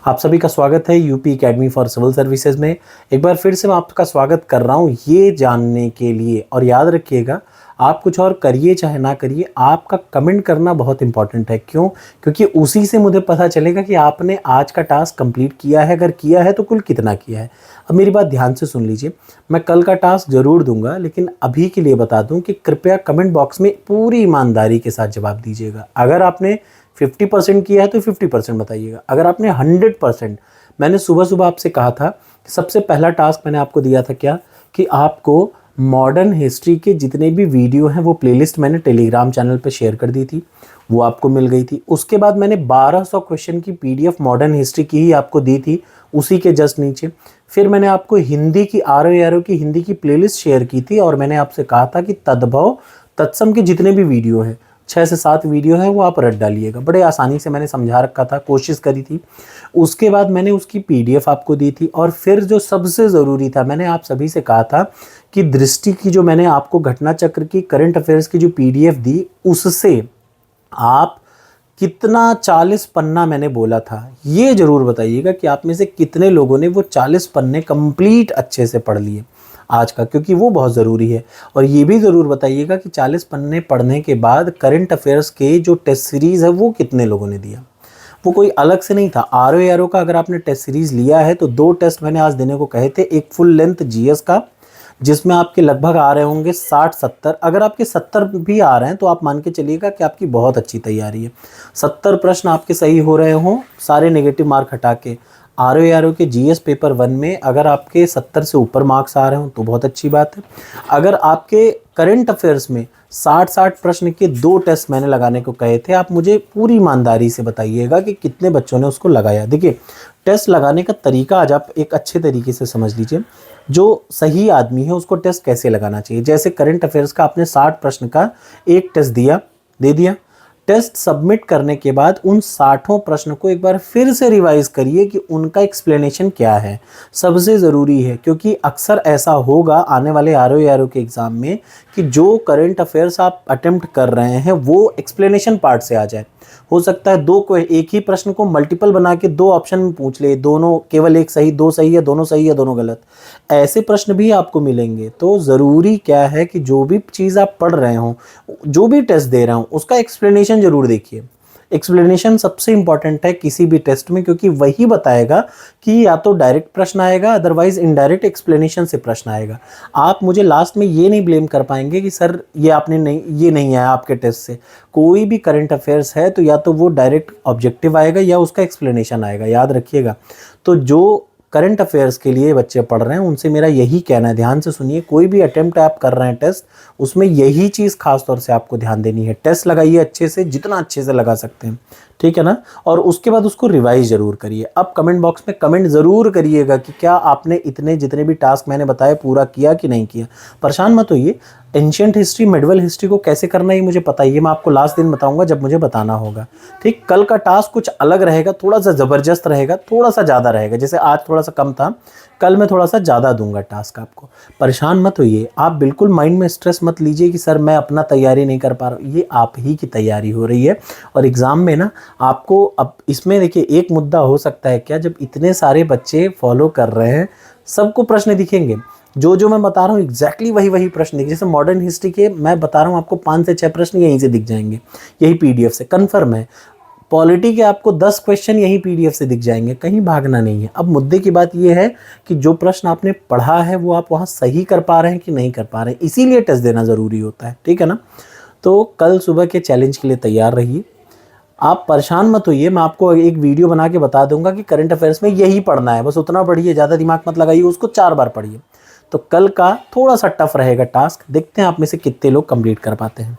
आप सभी का स्वागत है UP academy for civil services में। एक बार फिर से मैं आपका स्वागत कर रहा हूँ ये जानने के लिए, और याद रखिएगा आप कुछ और करिए चाहे ना करिए, आपका कमेंट करना बहुत इंपॉर्टेंट है। क्यों? क्योंकि उसी से मुझे पता चलेगा कि आपने आज का टास्क कंप्लीट किया है, अगर किया है तो कुल कितना किया है। अब मेरी बात ध्यान से सुन लीजिए, मैं कल का टास्क ज़रूर दूंगा, लेकिन अभी के लिए बता दूं कि कृपया कमेंट बॉक्स में पूरी ईमानदारी के साथ जवाब दीजिएगा। अगर आपने 50% किया है तो 50% बताइएगा। अगर आपने 100%, मैंने सुबह सुबह आपसे कहा था कि सबसे पहला टास्क मैंने आपको दिया था क्या, कि आपको मॉडर्न हिस्ट्री के जितने भी वीडियो हैं वो प्लेलिस्ट मैंने टेलीग्राम चैनल पे शेयर कर दी थी, वो आपको मिल गई थी। उसके बाद मैंने 1200 क्वेश्चन की पीडीएफ मॉडर्न हिस्ट्री की ही आपको दी थी, उसी के जस्ट नीचे। फिर मैंने आपको हिंदी की आर की हिंदी की प्लेलिस्ट शेयर की थी, और मैंने आपसे कहा था कि तद्भव तत्सम के जितने भी वीडियो हैं, 6 से 7 वीडियो है, वो आप रट डालिएगा। बड़े आसानी से मैंने समझा रखा था, कोशिश करी थी। उसके बाद मैंने उसकी पीडीएफ आपको दी थी, और फिर जो सबसे ज़रूरी था, मैंने आप सभी से कहा था कि दृष्टि की जो मैंने आपको घटना चक्र की करंट अफेयर्स की जो पीडीएफ दी, उससे आप कितना 40 पन्ना मैंने बोला था, ये ज़रूर बताइएगा कि आप में से कितने लोगों ने वो 40 पन्ने कंप्लीट अच्छे से पढ़ लिए आज का, क्योंकि वो बहुत ज़रूरी है। और ये भी ज़रूर बताइएगा कि 40 पन्ने पढ़ने के बाद करंट अफेयर्स के जो टेस्ट सीरीज़ है वो कितने लोगों ने दिया। वो कोई अलग से नहीं था। आर का अगर आपने टेस्ट सीरीज़ लिया है तो 2 टेस्ट मैंने आज देने को कहे थे। एक फुल लेंथ जीएस का, जिसमें आपके लगभग आ रहे होंगे 60-70। अगर आपके 70 भी आ रहे हैं तो आप मान के चलिएगा कि आपकी बहुत अच्छी तैयारी है। 70 प्रश्न आपके सही हो रहे हों, सारे नेगेटिव मार्क हटा के। आर के जीएस पेपर 1 में अगर आपके 70 से ऊपर मार्क्स आ रहे हो तो बहुत अच्छी बात है। अगर आपके करंट अफेयर्स में 60-60 प्रश्न के 2 टेस्ट मैंने लगाने को कहे थे, आप मुझे पूरी ईमानदारी से बताइएगा कि कितने बच्चों ने उसको लगाया। देखिए, टेस्ट लगाने का तरीका आज आप एक अच्छे तरीके से समझ लीजिए। जो सही आदमी है उसको टेस्ट कैसे लगाना चाहिए। जैसे करंट अफेयर्स का आपने 60 प्रश्न का एक टेस्ट दे दिया। टेस्ट सबमिट करने के बाद उन 60 प्रश्न को एक बार फिर से रिवाइज करिए कि उनका एक्सप्लेनेशन क्या है। सबसे ज़रूरी है, क्योंकि अक्सर ऐसा होगा आने वाले आर के एग्ज़ाम में कि जो करंट अफेयर्स आप अटेम्प्ट कर रहे हैं वो एक्सप्लेनेशन पार्ट से आ जाए। हो सकता है एक ही प्रश्न को मल्टीपल बना के 2 ऑप्शन में पूछ ले, दोनों केवल एक सही, 2 सही है, दोनों सही है, दोनों गलत, ऐसे प्रश्न भी आपको मिलेंगे। तो ज़रूरी क्या है कि जो भी चीज़ आप पढ़ रहे हो, जो भी टेस्ट दे रहे हो, उसका एक्सप्लेनेशन ज़रूर देखिए। एक्सप्लेनेशन सबसे इंपॉर्टेंट है किसी भी टेस्ट में, क्योंकि वही बताएगा कि या तो डायरेक्ट प्रश्न आएगा, अदरवाइज इनडायरेक्ट एक्सप्लेनेशन से प्रश्न आएगा। आप मुझे लास्ट में ये नहीं ब्लेम कर पाएंगे कि सर ये नहीं आया आपके टेस्ट से। कोई भी करंट अफेयर्स है तो या तो वो डायरेक्ट ऑब्जेक्टिव आएगा या उसका एक्सप्लेनेशन आएगा, याद रखिएगा। तो जो करंट अफेयर्स के लिए बच्चे पढ़ रहे हैं उनसे मेरा यही कहना है, ध्यान से सुनिए। कोई भी अटेम्प्ट आप कर रहे हैं टेस्ट, उसमें यही चीज़ खास तौर से आपको ध्यान देनी है। टेस्ट लगाइए अच्छे से, जितना अच्छे से लगा सकते हैं, ठीक है ना। और उसके बाद उसको रिवाइज ज़रूर करिए। अब कमेंट बॉक्स में कमेंट ज़रूर करिएगा कि क्या आपने इतने जितने भी टास्क मैंने बताए पूरा किया कि नहीं किया। परेशान मत होइए। एंशिएंट हिस्ट्री, मेडिवल हिस्ट्री को कैसे करना है ये मुझे पता ही है, मैं आपको लास्ट दिन बताऊंगा जब मुझे बताना होगा। ठीक, कल का टास्क कुछ अलग रहेगा, थोड़ा सा ज़बरदस्त रहेगा, थोड़ा सा ज़्यादा रहेगा। जैसे आज थोड़ा सा कम था, कल मैं थोड़ा सा ज़्यादा दूंगा टास्क आपको। परेशान मत होइए, आप बिल्कुल माइंड में स्ट्रेस मत लीजिए कि सर मैं अपना तैयारी नहीं कर पा रहा हूँ। ये आप ही की तैयारी हो रही है। और एग्ज़ाम में ना आपको अब इसमें देखिए एक मुद्दा हो सकता है क्या, जब इतने सारे बच्चे फॉलो कर रहे हैं सबको प्रश्न दिखेंगे। जो मैं बता रहा हूँ एग्जैक्टली वही प्रश्न दिखे। जैसे मॉडर्न हिस्ट्री के मैं बता रहा हूँ आपको 5 से 6 प्रश्न यहीं से दिख जाएंगे, यही पीडीएफ से कन्फर्म है। पॉलिटी के आपको 10 क्वेश्चन यही पीडीएफ से दिख जाएंगे, कहीं भागना नहीं है। अब मुद्दे की बात यह है कि जो प्रश्न आपने पढ़ा है वो आप वहाँ सही कर पा रहे हैं कि नहीं कर पा रहे हैं, इसीलिए टेस्ट देना ज़रूरी होता है, ठीक है ना। तो कल सुबह के चैलेंज के लिए तैयार रहिए। आप परेशान मत होइए, मैं आपको एक वीडियो बना के बता दूंगा कि करंट अफेयर्स में यही पढ़ना है, बस उतना पढ़िए, ज़्यादा दिमाग मत लगाइए, उसको 4 बार पढ़िए। तो कल का थोड़ा सा टफ रहेगा टास्क, देखते हैं आप में से कितने लोग कंप्लीट कर पाते हैं।